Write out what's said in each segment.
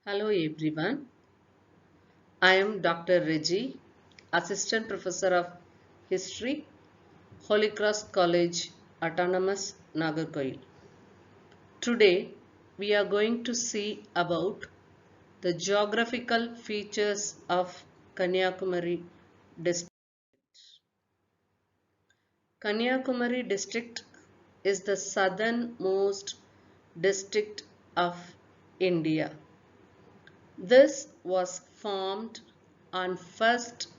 Hello everyone. I am Dr. Reggie, Assistant Professor of History, Holy Cross College, Autonomous, Nagarkoil. Today we are going to see about the geographical features of Kanyakumari district. Kanyakumari district is the southernmost district of India. This was formed on 1st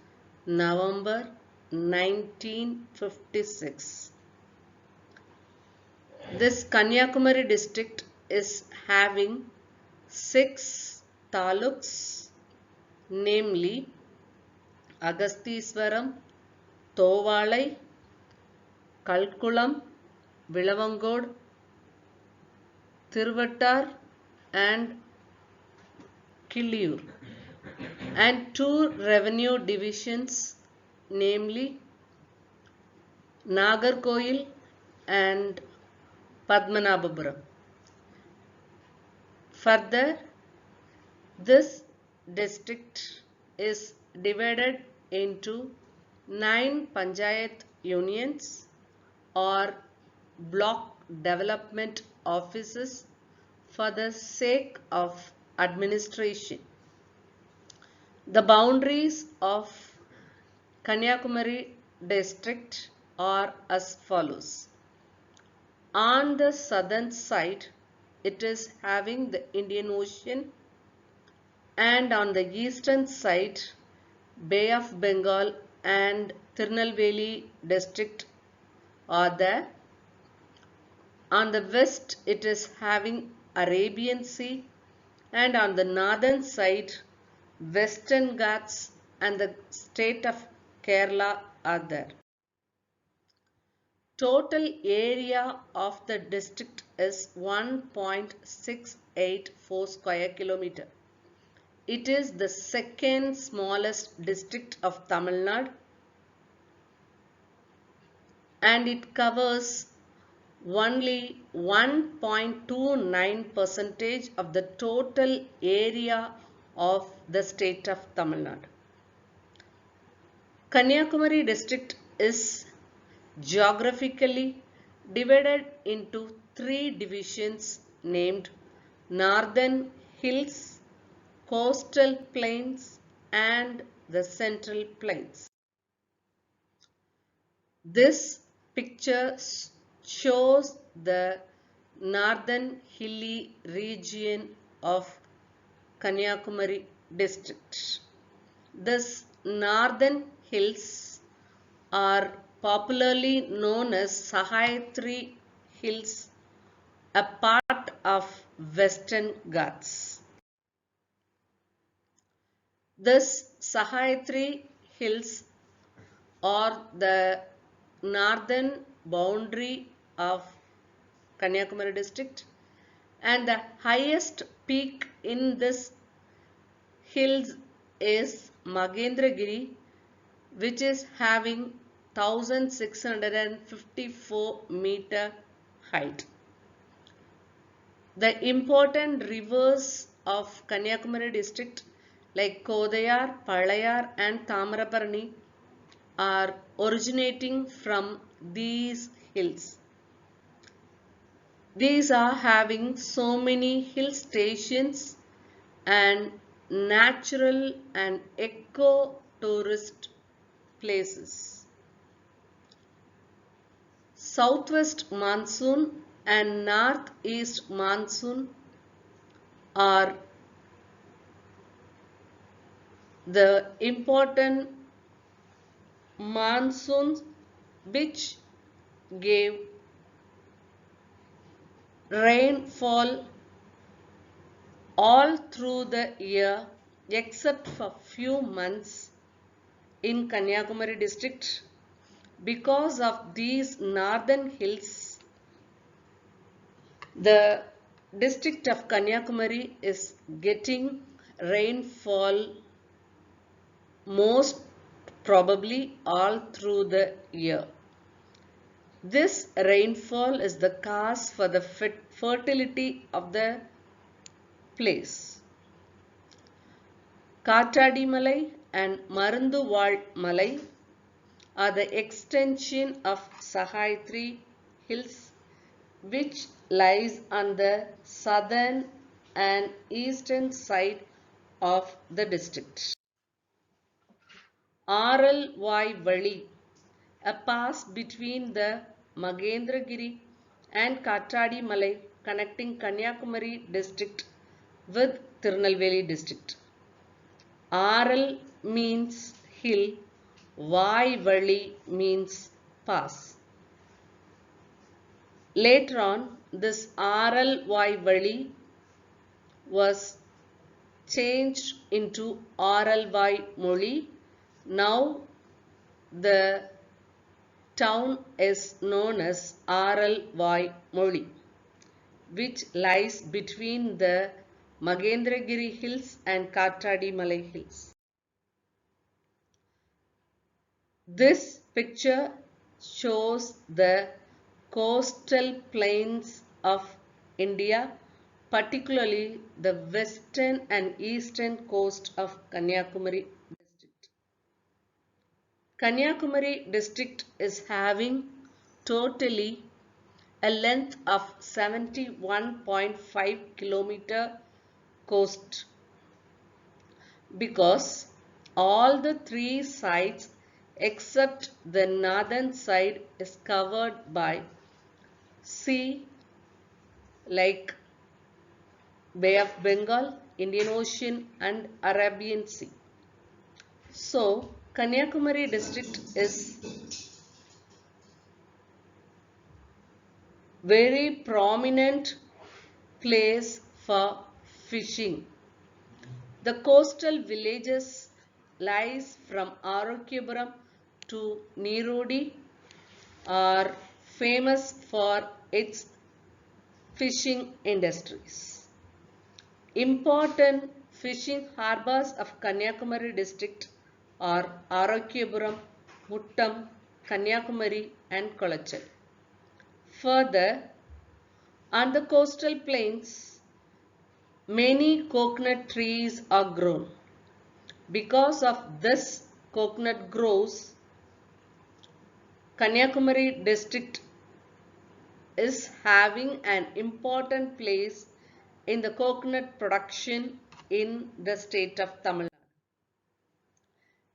November 1956. This Kanyakumari district is having 6 taluks, namely Agasthiswaram, Thovalai, Kalkulam, Vilavangod, Thiruvattar and Killur, and 2 revenue divisions, namely Nagarkoil and Padmanabhapuram. Further, this district is divided into 9 panchayat unions or block development offices for the sake of administration. The boundaries of Kanyakumari district are as follows. On the southern side, it is having the Indian Ocean, and on the eastern side, Bay of Bengal and Tirunelveli district are there. On the west, it is having Arabian Sea, and on the northern side, Western Ghats and the state of Kerala are there. Total area of the district is 1.684 square kilometer. It is the second smallest district of Tamil Nadu and it covers only 1.29% of the total area of the state of Tamil Nadu. Kanyakumari district is geographically divided into 3 divisions named Northern Hills, Coastal Plains and the Central Plains. This picture shows the northern hilly region of Kanyakumari district. This northern hills are popularly known as Sahyadri Hills, a part of Western Ghats. This Sahyadri Hills are the northern boundary of Kanyakumari district, and the highest peak in this hills is Magendragiri, which is having 1654 meter height. The important rivers of Kanyakumari district like Kodayar, Palayar and Tamarabarani are originating from these hills. These are having so many hill stations and natural and eco-tourist places. Southwest monsoon and northeast monsoon are the important monsoons which gave rainfall all through the year except for few months in Kanyakumari district. Because of these northern hills, the district of Kanyakumari is getting rainfall most probably all through the year. This rainfall is the cause for the fertility of the place. Kattadi Malai and Marunduval Malai are the extension of Sahyadri Hills, which lies on the southern and eastern side of the district. Aralvai Valley, a pass between the Magendragiri and Kattadi Malai connecting Kanyakumari district with Tirunelveli district. Aral means hill, Vai Valley means pass. Later on, this Aralvai Valley was changed into Aralvai Moli. Now the town is known as Aralvai Moli, which lies between the Magendragiri Hills and Kattadi Malai Hills. This picture shows the coastal plains of India, particularly the western and eastern coast of Kanyakumari district. Kanyakumari district is having totally a length of 71.5 kilometer coast, because all the three sides except the northern side is covered by sea like Bay of Bengal, Indian Ocean and Arabian Sea. So Kanyakumari district is very prominent place for fishing. The coastal villages lies from Arokyapuram to Nirodi are famous for its fishing industries. Important fishing harbors of Kanyakumari district are Arokyapuram, Muttam, Kanyakumari and Kolachal. Further, on the coastal plains, many coconut trees are grown. Because of this coconut groves, Kanyakumari district is having an important place in the coconut production in the state of Tamil Nadu.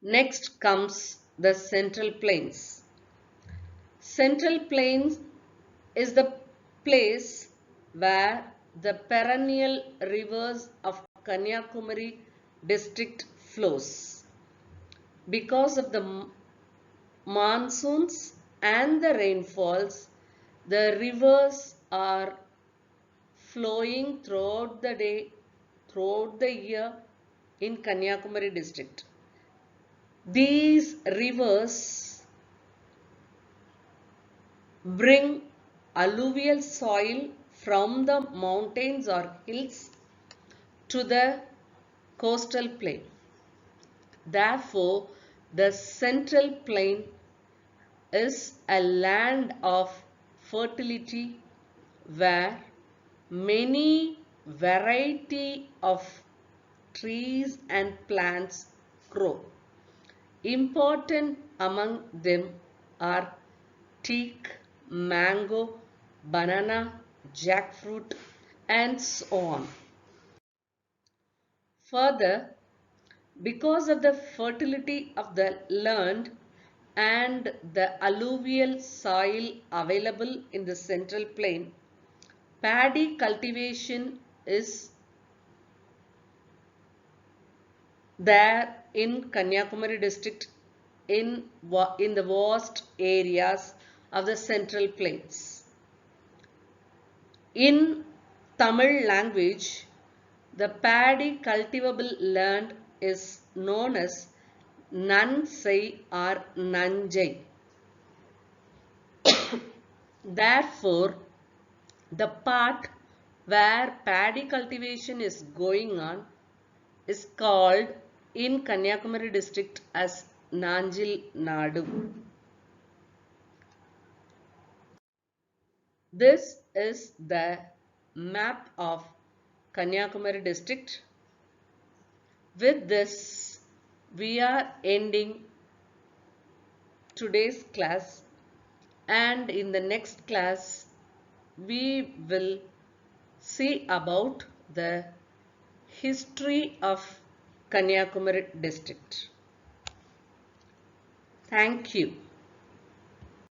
Next comes the Central Plains. Central Plains is the place where the perennial rivers of Kanyakumari district flows. Because of the monsoons and the rainfalls, the rivers are flowing throughout the day, throughout the year in Kanyakumari district. These rivers bring alluvial soil from the mountains or hills to the coastal plain. Therefore, the central plain is a land of fertility where many variety of trees and plants grow. Important among them are teak, mango, banana, jackfruit and so on. Further, because of the fertility of the land and the alluvial soil available in the central plain, paddy cultivation is there in Kanyakumari district in the vast areas of the central plains. In Tamil language, the paddy cultivable land is known as Nansai or Nanjai. Therefore, the part where paddy cultivation is going on is called in Kanyakumari district as Nanjil Nadu. This is the map of Kanyakumari district. With this, we are ending today's class, and in the next class, we will see about the history of Kanyakumari district. Thank you.